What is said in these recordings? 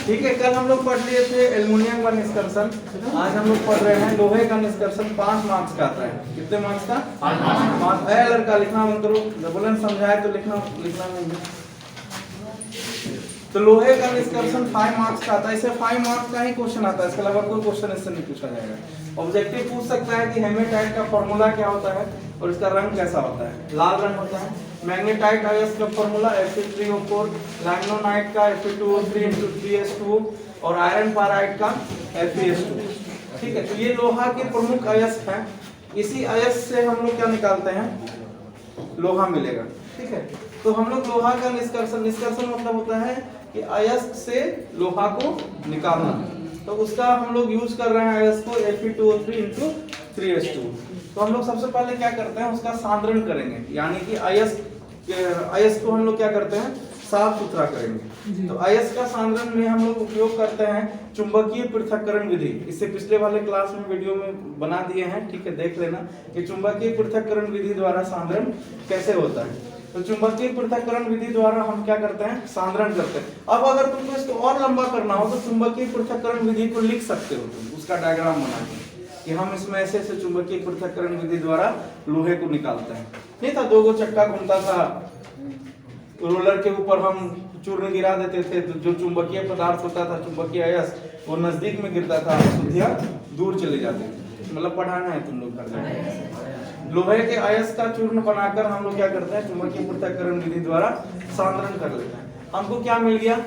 ठीक है, कल हम लोग पढ़ लिए थे एल्युमिनियम का निष्कर्षण, आज हम लोग पढ़ रहे हैं लोहे का निष्कर्षण। 5 मार्क्स का आता है। कितने मार्क्स का? 5 मार्क्स। लड़का लिखना मत करो, बोलन समझाए तो लिखना नहीं। तो लोहे का निष्कर्षण 5 मार्क्स का आता है। इसे 5 मार्क्स का ही क्वेश्चन आता है, इसके अलावा कोई क्वेश्चन इससे नहीं पूछा जाएगा। ऑब्जेक्टिव पूछ सकता है कि हेमेटाइट का फॉर्मूला क्या होता है और इसका रंग कैसा होता है। लाल रंग होता है। मैग्नेटाइट आयस का फॉर्मूला Fe3O4, लैंगनोनाइट का Fe2O3 3s2 और आयरन पाराइट का Fe2। ठीक है, तो ये लोहा के प्रमुख अयस्क हैं। इसी अयस्क से हम लोग क्या निकालते हैं? लोहा मिलेगा। ठीक है, तो हम लोग लोहा का निष्कर्षण मतलब होता है कि अयस्क से लोहा को निकालना। तो उसका हम लोग यूज कर रहे हैं अयस्क को Fe2O3 3s2। तो हम लोग सबसे पहले क्या करते हैं, उसका सांद्रण करेंगे, यानी कि अयस्क को हम लोग क्या करते हैं, साफ सुथरा करेंगे। तो अयस्क का सांद्रण में हम लोग उपयोग करते हैं चुंबकीय पृथक्करण विधि। इससे पिछले वाले क्लास में वीडियो में बना दिए हैं, ठीक है, देख लेना कि चुंबकीय पृथक्करण विधि द्वारा सांद्रण कैसे होता है। तो चुंबकीय पृथक्करण विधि द्वारा हम क्या करते हैं, सांद्रण करते हैं। अब अगर तुमको इसको और लंबा करना हो तो चुंबकीय पृथक्करण विधि को लिख सकते हो तुम, उसका डायग्राम बना के कि हम इसमें ऐसे चुंबकीय पृथक्करण विधि द्वारा लोहे को निकालते हैं। नहीं था 2 चक्का घूमता था, रोलर के ऊपर हम चूर्ण गिरा देते थे, तो जो चुंबकीय पदार्थ होता था, चुंबकीय अयस्क, वो नजदीक में गिरता था, अशुद्धियां दूर चली जाती थी। मतलब पढ़ाना है तुम लोग घर में। लोहे के अयस्क का चूर्ण बनाकर हम लोग क्या करते हैं, चुंबकीय पृथक्करण विधि द्वारा सांद्रण कर लेते हैं। हमको क्या मिल गया?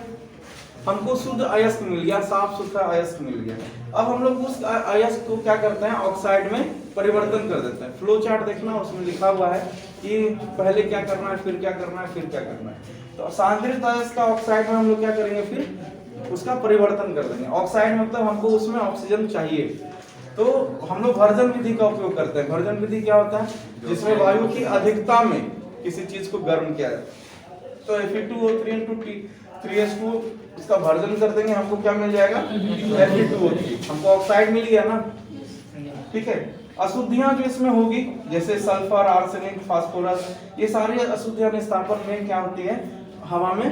हमको शुद्ध अयस्क मिल गया, साफ सुथरा अयस्क मिल गया। अब हम लोग उस अयस्क को क्या करते हैं, ऑक्साइड में परिवर्तन कर देते हैं। फ्लो चार्ट देखना, उसमें लिखा हुआ है कि पहले क्या करना है, फिर क्या करना है, फिर क्या करना है। तो सांद्रित अयस्क का ऑक्साइड में हम लोग क्या करेंगे, फिर उसका परिवर्तन कर देंगे। ऑक्साइड मतलब हमको उसमें ऑक्सीजन चाहिए, तो हम लोग भर्जन विधि का उपयोग करते हैं। भर्जन विधि क्या होता है, जिसमें वायु की अधिकता में किसी चीज को गर्म किया जाता है। तो Fe2O3 3s2 इसका भर्जन कर देंगे, हमको क्या मिल जाएगा, Fe2O3। हमको ऑक्साइड मिल गया ना। ठीक है, अशुद्धियां जो इसमें होगी, जैसे सल्फर, आर्सेनिक, फास्फोरस, ये सारी अशुद्धियां निस्तापन में क्या होती है, हवा में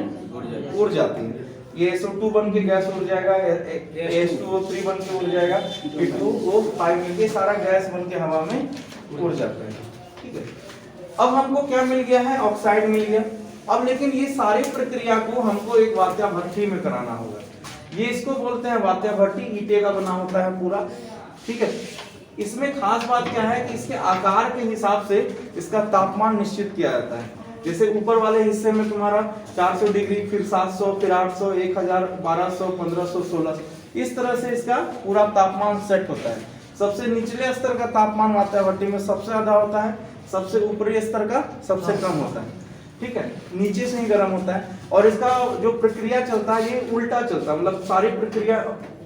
उड़ जाती है। ये SO2 बन के गैस उड़ जाएगा, H2O3 बन के उड़ जाएगा, P2O5 मिलके सारा गैस बन के हवा में उड़ जाता है। ठीक है, अब हमको क्या मिल गया है, ऑक्साइड मिल गया। अब लेकिन ये सारी प्रक्रिया को हमको एक वात्या भट्ठी में कराना होगा। ये इसको बोलते हैं वात्या भट्ठी, ईंटे का बना होता है पूरा। ठीक है, इसमें खास बात क्या है कि इसके आकार के हिसाब से इसका तापमान निश्चित किया जाता है। जैसे ऊपर वाले हिस्से में तुम्हारा 400 डिग्री, फिर 700, फिर 800, 1000, 1200, 1500, 1600, इस तरह से इसका पूरा तापमान सेट होता है। सबसे निचले स्तर का तापमान वात्या भट्ठी में सबसे ज्यादा होता है, सबसे ऊपरी स्तर का सबसे कम होता है। ठीक है, नीचे से ही गर्म होता है। और इसका जो प्रक्रिया चलता है ये उल्टा चलता है, मतलब सारी प्रक्रिया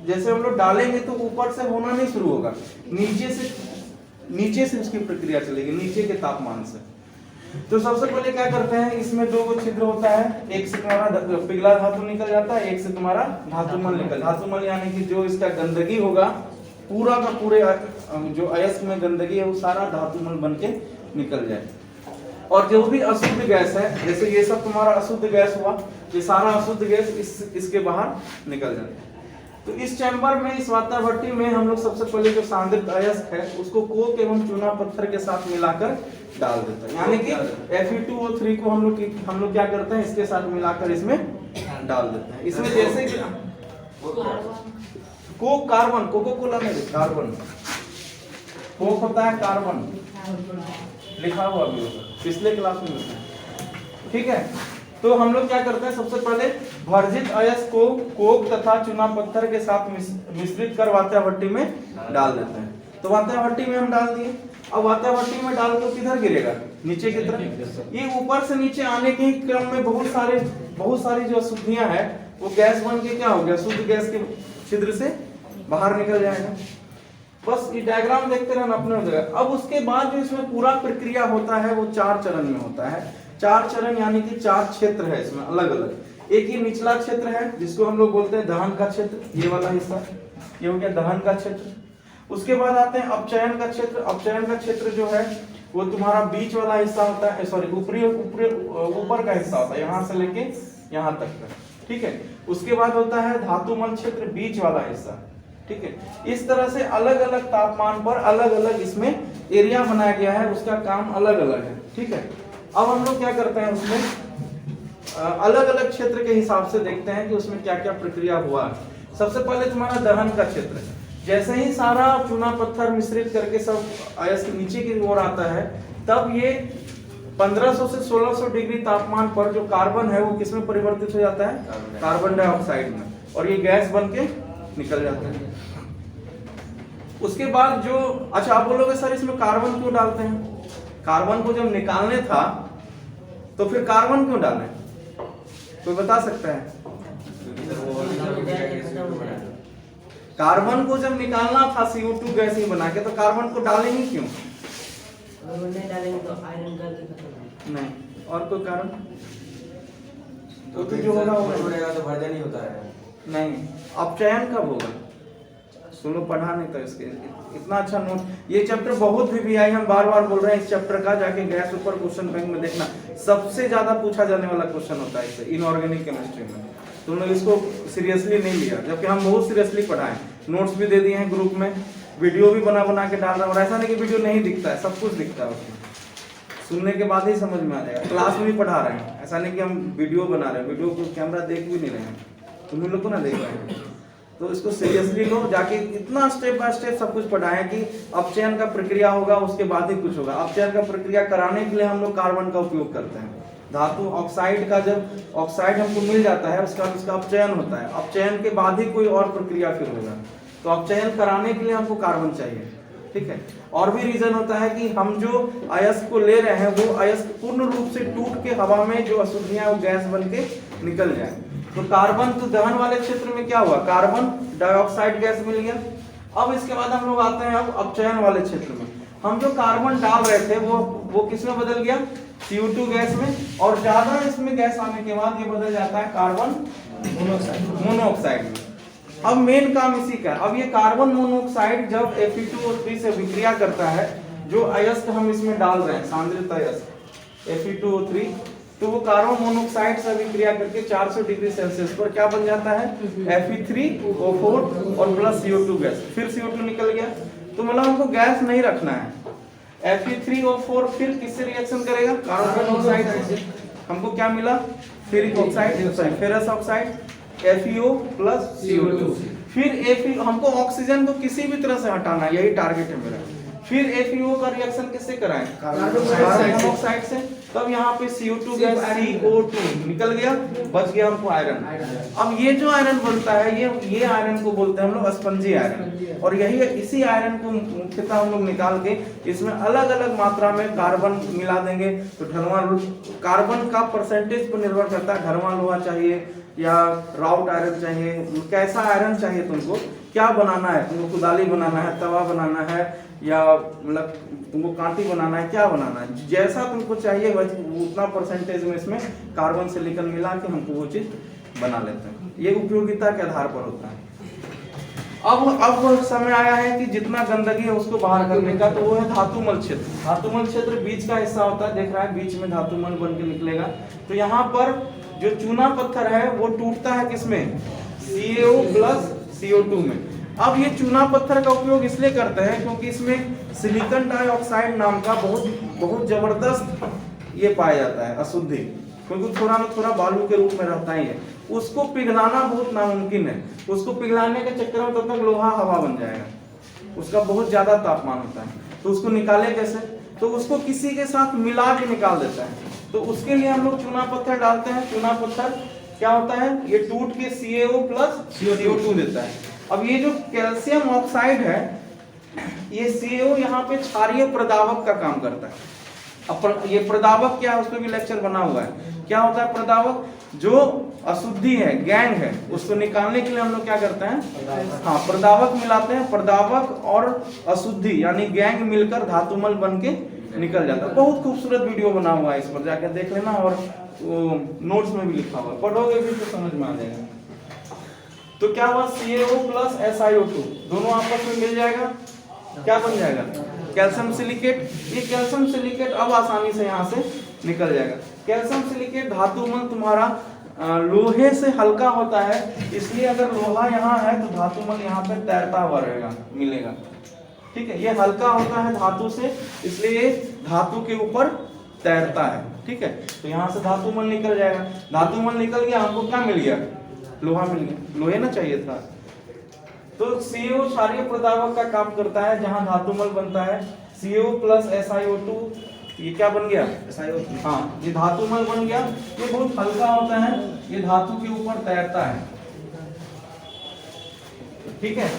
जैसे हम लोग डालेंगे तो ऊपर से होना नहीं शुरू होगा, नीचे से उसकी प्रक्रिया चलेगी, नीचे के तापमान से। तो सबसे पहले क्या करते हैं, इसमें 2 छिद्र होता है, एक से तुम्हारा पिघला धातु निकल जाता है, एक से तुम्हारा धातुमल निकल। धातुमल यानी कि जो इसका गंदगी होगा, पूरा का पूरे जो अयस्क में गंदगी है वो सारा धातुमल बन के निकल जाए। और जो भी अशुद्ध गैस है, जैसे ये सब तुम्हारा अशुद्ध गैस हुआ, ये सारा अशुद्ध गैस इसके बाहर निकल जाता है। तो इस चैम्बर में, इस वात्या भट्ठी में हम लोग सबसे पहले जो सांद्रित अयस्क है उसको कोक एवं चूना पत्थर के साथ मिलाकर डाल देते हैं। यानी कि Fe2O3 को हम लोग क्या करते हैं, इसके साथ मिलाकर इसमें डाल देते हैं। इसमें जैसे कि कोक कार्बन, कोको कोला में कार्बन, कोक होता है कार्बन, लिखा हुआ भी होगा, पिछले क्लास में होता है। ठीक है, तो हम लोग क्या करते हैं, सबसे पहले भर्जित अयस्क को कोक तथा चूना पत्थर के साथ मिश्रित कर वात्या भट्ठी में डाल देते हैं। तो वात्या भट्ठी में हम डाल दिए। अब वात्या भट्ठी में डाल तो किधर गिरेगा, नीचे की तरफ। ये ऊपर से नीचे आने के क्रम में बहुत सारी जो अशुद्धियां हैं वो गैस बन के क्या हो गया, शुद्ध गैस के छिद्र से बाहर निकल जाएगा। बस ये डायग्राम देखते रहना अपने जगह। अब उसके बाद जो इसमें पूरा प्रक्रिया होता है वो 4 चरण में होता है। 4 चरण यानी कि 4 क्षेत्र है इसमें अलग अलग। एक ये निचला क्षेत्र है जिसको हम लोग बोलते हैं दहन का क्षेत्र, ये वाला हिस्सा, ये हो गया दहन का क्षेत्र। उसके बाद आते हैं अपचयन का क्षेत्र। अपचयन का क्षेत्र जो है वो तुम्हारा बीच वाला हिस्सा होता है, सॉरी ऊपर का हिस्सा होता है, यहाँ से लेके यहाँ तक का। ठीक है, उसके बाद होता है धातुमल क्षेत्र बीच वाला हिस्सा, ठीक है। इस तरह से अलग अलग तापमान पर अलग अलग इसमें एरिया बनाया गया है, उसका काम अलग अलग है, ठीक है। अब हम लोग क्या करते हैं, उसमें अलग अलग क्षेत्र के हिसाब से देखते हैं कि उसमें क्या क्या प्रक्रिया हुआ है। सबसे पहले तुम्हारा दहन का क्षेत्र, जैसे ही सारा चूना पत्थर मिश्रित करके सब अयस्क नीचे की ओर आता है, तब ये 1500 से 1600 डिग्री तापमान पर जो कार्बन है वो किसमें परिवर्तित हो जाता है, कार्बन डाइऑक्साइड में, और ये गैस बन के निकल जाता है। उसके बाद जो, अच्छा आप बोलोगे सर इसमें कार्बन क्यों डालते हैं, कार्बन को जब निकालने था तो फिर कार्बन क्यों डालें, कोई बता सकता है? कार्बन को जब निकालना था CO2 गैस ही बना के, तो कार्बन को डालेंगे क्यों? नहीं डालेंगे तो आयरन गलती खत्म नहीं, और कोई कारण? तो जो होगा वो बढ़ेगा तो भर्जन ही होता है। नहीं, अपचयन कब होगा? सुनो, पढ़ा नहीं था इसके, इतना अच्छा नोट। ये चैप्टर बहुत भी आई, हम बार बार बोल रहे हैं इस चैप्टर का, जाके गैस ऊपर क्वेश्चन बैंक में देखना, सबसे ज्यादा पूछा जाने वाला क्वेश्चन होता है इससे इनऑर्गेनिक केमिस्ट्री में। तुम लोग इसको सीरियसली नहीं लिया, जबकि हम बहुत सीरियसली पढ़ाएं, नोट्स भी दे दिए हैं ग्रुप में, वीडियो भी बना बना के डाल रहा हूँ। और ऐसा नहीं कि वीडियो नहीं दिखता है, सब कुछ दिखता है उसमें, सुनने के बाद ही समझ में आ जाएगा। क्लास में भी पढ़ा रहे हैं, ऐसा नहीं कि हम वीडियो बना रहे हैं, वीडियो को कैमरा देख भी नहीं रहे हैं, तुम लोग को ना देख रहे हैं। तो इसको सीरियसली लो, जाके इतना स्टेप बाय स्टेप सब कुछ पढ़ाया कि अपचयन का प्रक्रिया होगा, उसके बाद ही कुछ होगा। अपचयन का प्रक्रिया कराने के लिए हम लोग कार्बन का उपयोग करते हैं। धातु ऑक्साइड का जब ऑक्साइड हमको मिल जाता है, उसका अपचयन होता है, अपचयन के बाद ही कोई और प्रक्रिया फिर होगा। तो अपचयन कराने के लिए हमको कार्बन चाहिए, ठीक है। और भी रीजन होता है कि हम जो अयस्क को ले रहे हैं वो अयस्क पूर्ण रूप से टूट के हवा में जो अशुद्धियां वो गैस बन के निकल जाए। तो कार्बन, तो दहन वाले क्षेत्र में क्या हुआ, कार्बन डाइऑक्साइड गैस मिल गया। अब इसके बाद हम लोग आते हैं अब अपचयन वाले क्षेत्र में। हम जो कार्बन डाल रहे थे वो किस में बदल गया, CO2 गैस में, और ज्यादा इसमें गैस आने के बाद ये बदल जाता है कार्बन मोनोऑक्साइड में। अब मेन काम इसी का, अब ये कार्बन मोनोऑक्साइड जब Fe2O3 से विक्रिया करता है, जो अयस्क हम इसमें डाल रहे हैं सांद्रित अयस्क Fe2O3, तो वो कार्बन मोनोऑक्साइड से विक्रिया करके 400 डिग्री सेल्सियस पर क्या बन जाता है, Fe3O4 और प्लस CO2 गैस, फिर CO2 निकल गया। तो मतलब हमको गैस नहीं रखना है। Fe3O4 फिर किससे रिएक्शन करेगा, कार्बन मोनोऑक्साइड से। हमको क्या मिला, ferric oxide, ferrous oxide, FeO plus CO2। फिर हमको ऑक्सीजन को किसी भी तरह से हटाना है, यही टारगेट है मेरा। फिर FeO का रिएक्शन किससे कराएं, कार्बन मोनोऑक्साइड से। तब यहाँ पे CO2 गैस CO2 निकल गया, बच गया हमको आयरन। अब ये जो आयरन बनता है, ये आयरन को बोलते हैं हम लोग स्पंजी आयरन। और यही इसी आयरन को मुख्यतः हम लोग निकाल के इसमें अलग अलग मात्रा में कार्बन मिला देंगे। तो ढलवां कार्बन का परसेंटेज पर निर्भर करता है, ढलवां लोहा चाहिए या राउट आयरन चाहिए, कैसा आयरन चाहिए तुमको, क्या बनाना है, तुमको कुदाली बनाना है, तवा बनाना है, या मतलब तुमको कांटी बनाना है, क्या बनाना है, जैसा तुमको चाहिए उतना परसेंटेज में इसमें कार्बन सिलिकॉन मिला के हमको वो चीज बना लेते हैं। ये उपयोगिता के आधार पर होता है। अब समय आया है कि जितना गंदगी है उसको बाहर करने का, तो वो है धातुमल क्षेत्र। धातुमल क्षेत्र बीच का हिस्सा होता है, देख रहा है बीच में धातुमल बन के निकलेगा। तो यहाँ पर जो चूना पत्थर है वो टूटता है किसमें, CaO प्लस CO2 में। अब ये चूना पत्थर का उपयोग इसलिए करते हैं क्योंकि इसमें सिलिकॉन डाइऑक्साइड नाम का बहुत जबरदस्त ये पाया जाता है अशुद्धि, क्योंकि थोड़ा ना थोड़ा बालू के रूप में रहता ही है। उसको पिघलाना बहुत नामुमकिन है। उसको पिघलाने के चक्कर में तब तक लोहा हवा बन जाएगा, उसका बहुत ज्यादा तापमान होता है। तो उसको निकाले कैसे, तो उसको किसी के साथ मिला के निकाल देता है। तो उसके लिए हम लोग चूना पत्थर डालते हैं। चूना पत्थर क्या होता है, ये टूट के CaO प्लस CO2 देता है। अब ये जो कैल्शियम ऑक्साइड है, ये CaO यहाँ पे क्षारीय प्रदावक का काम करता है। अब ये प्रदावक क्या है, उस पर भी लेक्चर बना हुआ है। क्या होता है प्रदावक, जो अशुद्धि है, गैंग है, उसको निकालने के लिए हम लोग क्या करते हैं, हाँ प्रदावक मिलाते हैं। प्रदावक और अशुद्धि यानी गैंग मिलकर धातुमल बन के निकल जाता है। बहुत खूबसूरत वीडियो बना हुआ है, इस पर जाकर देख लेना, और नोट्स में भी लिखा हुआ है, पढ़ोगे भी तो समझ में आ जाएगा। तो क्या हुआ, CaO प्लस SiO2 दोनों आपस में मिल जाएगा, क्या बन जाएगा, कैल्शियम सिलिकेट। ये कैल्शियम सिलिकेट अब आसानी से यहाँ से निकल जाएगा। कैल्शियम सिलिकेट धातुमल तुम्हारा लोहे से हल्का होता है, इसलिए अगर लोहा यहाँ है तो धातुमल यहाँ पे तैरता हुआ रहेगा, मिलेगा। ठीक है, ये हल्का होता है धातु से, इसलिए ये धातु के ऊपर तैरता है। ठीक है, तो यहाँ से धातुमल निकल जाएगा। धातुमल निकल गया, हमको क्या मिल गया? लोहा मिल गया। लोहे ना चाहिए था। तो CO क्षारीय प्रदावक का काम करता है। जहां धातुमल बनता है CO प्लस SiO2, ये क्या बन गया? SiO2। हाँ, ये धातुमल बन गया। ये बहुत हल्का होता है, ये धातु के ऊपर तैरता है। ठीक है,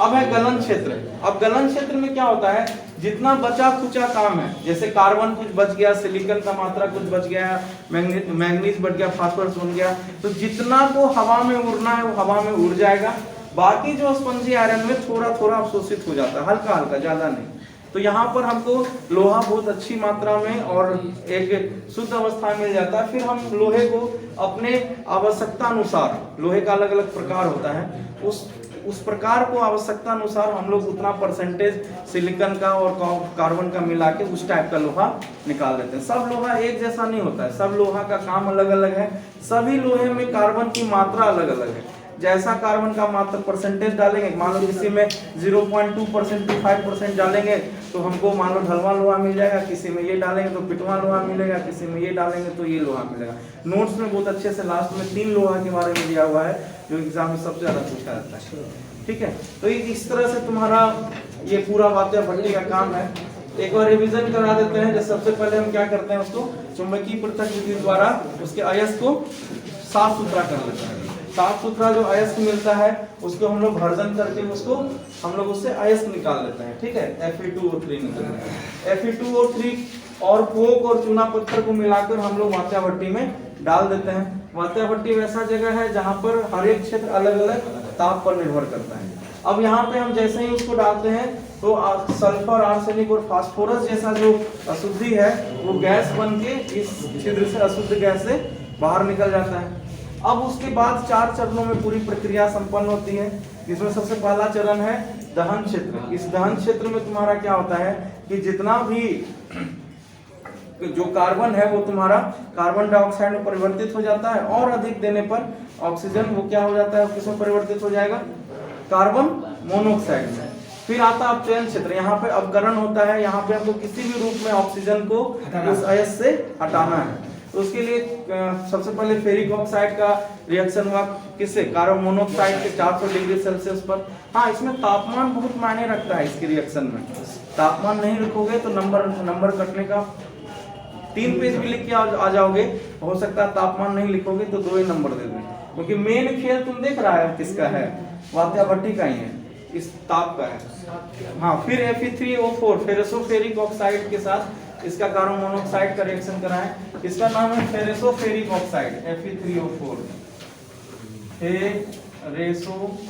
अब है गलन क्षेत्र। अब गलन क्षेत्र में क्या होता है? जितना बचा खुचा काम है, जैसे कार्बन कुछ बच गया, सिलिकॉन का मात्रा कुछ बच गया, मैंगनीज बच गया, फास्फोरस बन गया, तो जितना को हवा में उड़ना है वो हवा में उड़ जाएगा। बाकी जो स्पंजी आयरन में थोड़ा थोड़ा अवशोषित हो जाता है, हल्का हल्का, ज्यादा नहीं। तो यहाँ पर हमको लोहा बहुत अच्छी मात्रा में और एक शुद्ध अवस्था में मिल जाता है। फिर हम लोहे को अपने आवश्यकता अनुसार, लोहे का अलग अलग प्रकार होता है, उस प्रकार को आवश्यकता अनुसार हम लोग उतना परसेंटेज सिलिकॉन का और कार्बन का मिला के उस टाइप का लोहा निकाल देते हैं। सब लोहा एक जैसा नहीं होता है, सब लोहा का काम अलग अलग है। सभी लोहे में कार्बन की मात्रा अलग अलग है। जैसा कार्बन का मात्रा परसेंटेज डालेंगे, मान लो किसी में 0.2% to 5% डालेंगे तो हमको मान लो ढलवा लोहा मिल जाएगा, किसी में ये डालेंगे तो पिटवा लोहा मिलेगा, किसी में ये डालेंगे तो ये लोहा मिलेगा। नोट्स में बहुत अच्छे से लास्ट में 3 लोहा के बारे में दिया हुआ है जो एग्जाम में सबसे ज्यादा पूछा जाता है। ठीक है, तो इस तरह से तुम्हारा ये पूरा वात्या भट्टी का काम है। एक बार रिवीजन करा देते हैं। जैसे सबसे पहले हम क्या करते हैं, उसको चुंबकीय पृथक विधि द्वारा उसके अयस्क को साफ सुथरा कर लेते हैं। साफ सुथरा जो अयस्क मिलता है उसको हम लोग भर्जन करके उसको हम लोग उससे अयस्क निकाल लेते हैं। ठीक है, Fe2O3 निकलता है। Fe2O3 और कोक और चूना पत्थर को मिलाकर हम लोग वात्या भट्टी में डाल देते हैं। वात्या भट्टी वैसा जगह है जहाँ पर हर एक क्षेत्र अलग अलग ताप पर निर्भर करता है। अब यहाँ पे हम जैसे ही उसको डालते हैं तो सल्फर, आर्सेनिक और फास्फोरस जैसा जो अशुद्धि है वो गैस बन के इस छिद्र से अशुद्ध गैस से बाहर निकल जाता है। अब उसके बाद 4 चरणों में पूरी प्रक्रिया संपन्न होती है, जिसमें सबसे पहला चरण है दहन क्षेत्र। इस दहन क्षेत्र में तुम्हारा क्या होता है कि जितना भी जो कार्बन है वो तुम्हारा कार्बन डाइऑक्साइड में परिवर्तित हो जाता है और अधिक देने पर ऑक्सीजन वो क्या हो जाता है, किसमें परिवर्तित हो जाएगा? कार्बन मोनोऑक्साइड में। फिर आता है अपचयन क्षेत्र। यहाँ पे अपकरण होता है, यहाँ पे हमको किसी भी रूप में ऑक्सीजन को उस अयस्क से हटाना है। तो उसके लिए सबसे पहले फेरिक ऑक्साइड का रिएक्शन हुआ किससे? कार्बन मोनोऑक्साइड के 400 डिग्री सेल्सियस पर। हाँ, इसमें तापमान बहुत मायने रखता है इसके रिएक्शन में। तापमान नहीं रखोगे तो नंबर कटने का 3 पेज भी लिख के आ जाओगे, हो सकता है तापमान नहीं लिखोगे तो 2 ही नंबर दे दें, क्योंकि मेन खेल तुम देख रहा है किसका है, वात्या भट्टी का ही है, इस ताप का है। हाँ, फिर Fe3O4 फेरेसोफेरिक ऑक्साइड के साथ इसका कार्बन मोनोऑक्साइड का रिएक्शन कराएं। इसका नाम है फेरेसोफेरिक ऑक्साइड, Fe3O4 फेरेसोफेरिक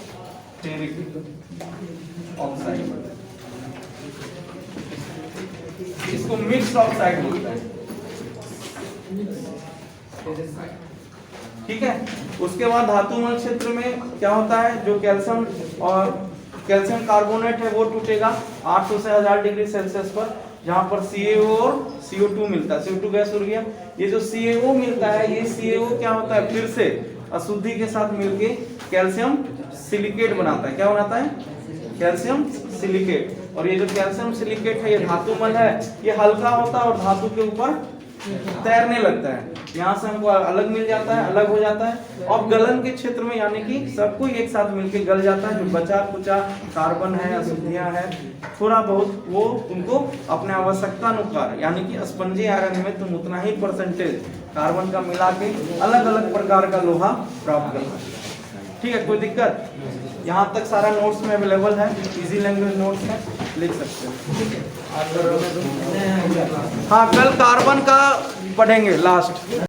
ऑक्साइड। इसको मिक्स्ड ऑक्साइड बोलते हैं। ठीक है, उसके बाद धातुमल क्षेत्र में क्या होता है, जो कैल्शियम और कैल्शियम कार्बोनेट है वो टूटेगा 800 से 1000 डिग्री सेल्सियस पर, जहां पर CaO और CO2 मिलता है। CO2 गैस उड़ गया। ये जो CaO मिलता है, ये CaO क्या होता है, फिर से अशुद्धि के साथ मिलके कैल्शियम सिलिकेट बनाता है। क्या बनाता है? Calcium silicate. और ये जो कैल्शियम सिलिकेट है ये धातुमल है, ये हल्का होता है और धातु के ऊपर तैरने लगता है। यहाँ से हमको अलग मिल जाता है, अलग हो जाता है। और गलन के क्षेत्र में यानी कि सबको एक साथ मिलके गल जाता है। जो बचा कुचा कार्बन है, अशुद्धियां है, थोड़ा बहुत वो तुमको अपने आवश्यकता अनुसार यानी कि स्पंजी आयरन में तुम उतना ही परसेंटेज कार्बन का मिला के अलग अलग प्रकार का लोहा प्राप्त करना है। ठीक है, कोई दिक्कत? यहाँ तक सारा नोट्स में अवेलेबल है, इजी लैंग्वेज नोट्स है, लिख सकते हो। ठीक है, हाँ, कल कार्बन का पढ़ेंगे लास्ट।